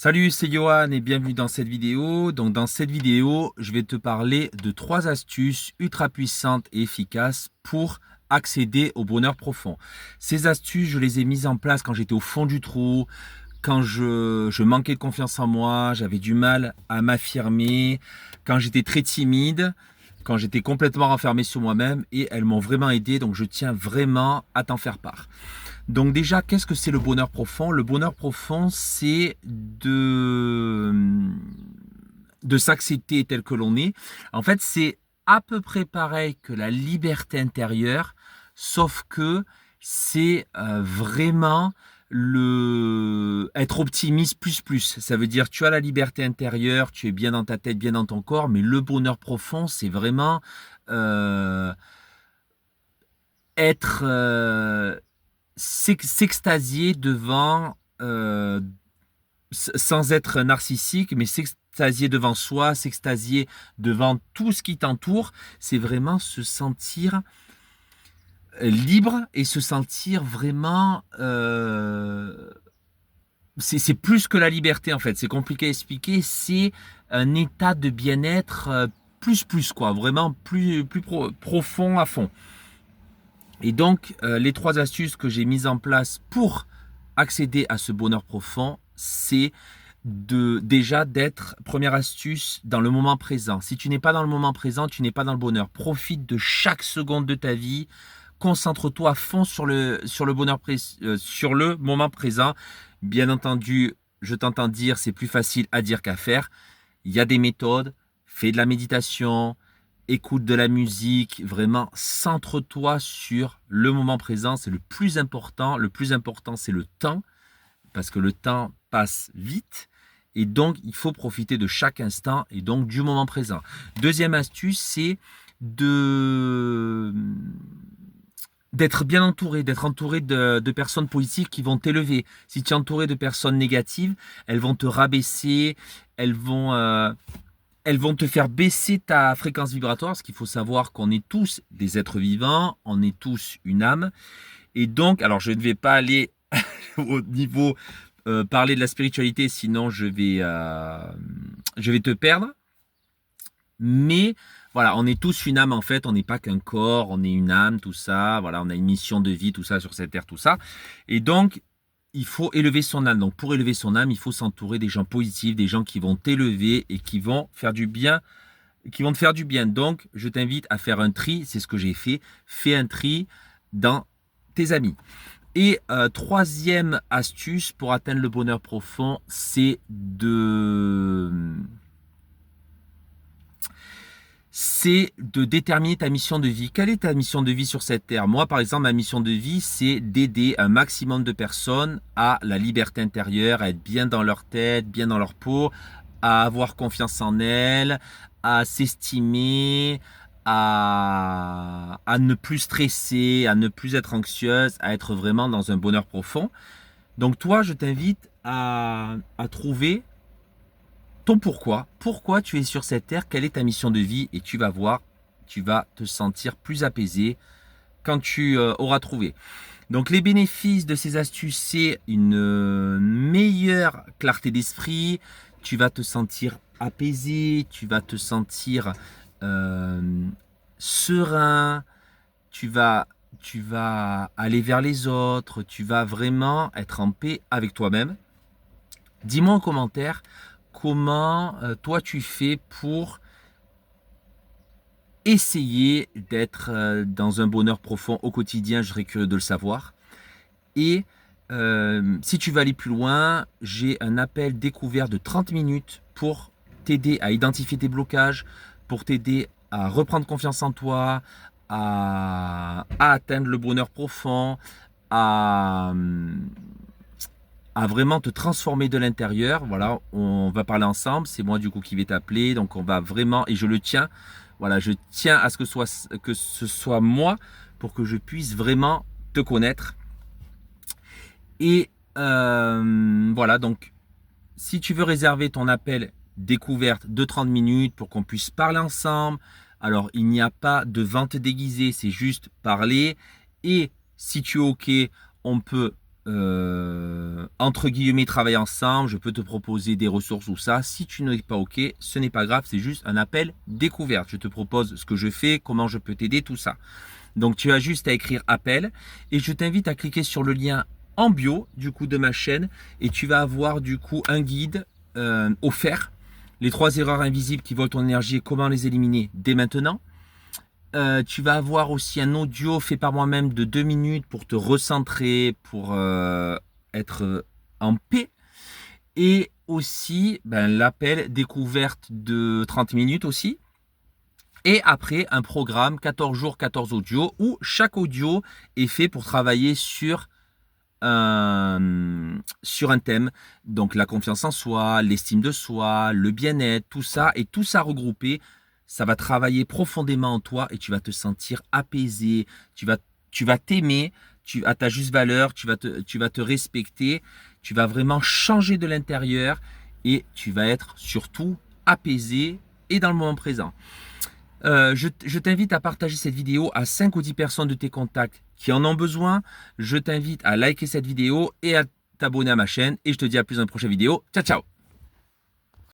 Salut, c'est Johan et bienvenue dans cette vidéo. Donc dans cette vidéo, je vais te parler de 3 astuces ultra puissantes et efficaces pour accéder au bonheur profond. Ces astuces, je les ai mises en place quand j'étais au fond du trou, quand je manquais de confiance en moi, j'avais du mal à m'affirmer, quand j'étais très timide, quand j'étais complètement renfermé sur moi-même et elles m'ont vraiment aidé. Donc je tiens vraiment à t'en faire part. Donc déjà, qu'est-ce que c'est le bonheur profond? Le bonheur profond, c'est de s'accepter tel que l'on est. En fait, c'est à peu près pareil que la liberté intérieure, sauf que c'est vraiment le être optimiste plus plus. Ça veut dire tu as la liberté intérieure, tu es bien dans ta tête, bien dans ton corps, mais le bonheur profond, c'est vraiment euh, être s'extasier devant, sans être narcissique, mais s'extasier devant soi, s'extasier devant tout ce qui t'entoure, c'est vraiment se sentir libre et se sentir vraiment... c'est plus que la liberté en fait, c'est compliqué à expliquer, c'est un état de bien-être plus plus quoi, vraiment profond à fond. Et donc, les 3 astuces que j'ai mises en place pour accéder à ce bonheur profond, c'est déjà d'être, première astuce, dans le moment présent. Si tu n'es pas dans le moment présent, tu n'es pas dans le bonheur. Profite de chaque seconde de ta vie. Concentre-toi à fond sur le moment présent. Bien entendu, je t'entends dire, c'est plus facile à dire qu'à faire. Il y a des méthodes. Fais de la méditation, écoute de la musique, vraiment centre-toi sur le moment présent, c'est le plus important. Le plus important, c'est le temps, parce que le temps passe vite. Et donc, il faut profiter de chaque instant et donc du moment présent. Deuxième astuce, c'est de d'être bien entouré, d'être entouré de personnes positives qui vont t'élever. Si tu es entouré de personnes négatives, elles vont te rabaisser, elles vont elles vont te faire baisser ta fréquence vibratoire, parce qu'il faut savoir qu'on est tous des êtres vivants, on est tous une âme. Et donc, alors je ne vais pas aller au niveau parler de la spiritualité, sinon je vais te perdre. Mais voilà, on est tous une âme en fait, on n'est pas qu'un corps, on est une âme, tout ça. Voilà, on a une mission de vie, tout ça sur cette terre, tout ça. Et donc, il faut élever son âme. Donc, pour élever son âme, il faut s'entourer des gens positifs, des gens qui vont t'élever et qui vont faire du bien, qui vont te faire du bien. Donc, je t'invite à faire un tri, c'est ce que j'ai fait. Fais un tri dans tes amis. Et troisième astuce pour atteindre le bonheur profond, c'est de déterminer ta mission de vie. Quelle est ta mission de vie sur cette terre? Moi, par exemple, ma mission de vie, c'est d'aider un maximum de personnes à la liberté intérieure, à être bien dans leur tête, bien dans leur peau, à avoir confiance en elles, à s'estimer, à ne plus stresser, à ne plus être anxieuse, à être vraiment dans un bonheur profond. Donc toi, je t'invite à trouver ton pourquoi. Pourquoi tu es sur cette terre? Quelle est ta mission de vie? Et tu vas voir, tu vas te sentir plus apaisé quand tu auras trouvé. Donc les bénéfices de ces astuces, c'est une meilleure clarté d'esprit. Tu vas te sentir apaisé, tu vas te sentir euh, serein, tu vas, tu vas aller vers les autres, tu vas vraiment être en paix avec toi-même. Dis-moi en commentaire comment toi tu fais pour essayer d'être dans un bonheur profond au quotidien. Je serais curieux de le savoir. Et si tu veux aller plus loin, j'ai un appel découvert de 30 minutes pour t'aider à identifier tes blocages, pour t'aider à reprendre confiance en toi, à atteindre le bonheur profond, à, à vraiment te transformer de l'intérieur. Voilà, on va parler ensemble. C'est moi du coup qui vais t'appeler. Donc on va vraiment, et je le tiens. Voilà, je tiens à ce que ce soit moi pour que je puisse vraiment te connaître. Et voilà, donc si tu veux réserver ton appel découverte de 30 minutes pour qu'on puisse parler ensemble, alors il n'y a pas de vente déguisée, c'est juste parler. Et si tu es OK, on peut entre guillemets travailler ensemble, je peux te proposer des ressources ou ça. Si tu n'es pas OK, ce n'est pas grave, c'est juste un appel découverte. Je te propose ce que je fais, comment je peux t'aider, tout ça. Donc tu as juste à écrire appel et je t'invite à cliquer sur le lien en bio du coup de ma chaîne et tu vas avoir du coup un guide offert. Les 3 erreurs invisibles qui volent ton énergie et comment les éliminer dès maintenant. Tu vas avoir aussi un audio fait par moi-même de 2 minutes pour te recentrer, pour être en paix. Et aussi l'appel découverte de 30 minutes aussi. Et après, un programme 14 jours, 14 audios, où chaque audio est fait pour travailler sur un thème. Donc la confiance en soi, l'estime de soi, le bien-être, tout ça, et tout ça regroupé, ça va travailler profondément en toi et tu vas te sentir apaisé, tu vas t'aimer, à ta juste valeur, tu vas te respecter, tu vas vraiment changer de l'intérieur et tu vas être surtout apaisé et dans le moment présent. Je t'invite à partager cette vidéo à 5 ou 10 personnes de tes contacts qui en ont besoin. Je t'invite à liker cette vidéo et à t'abonner à ma chaîne. Et je te dis à plus dans une prochaine vidéo. Ciao, ciao!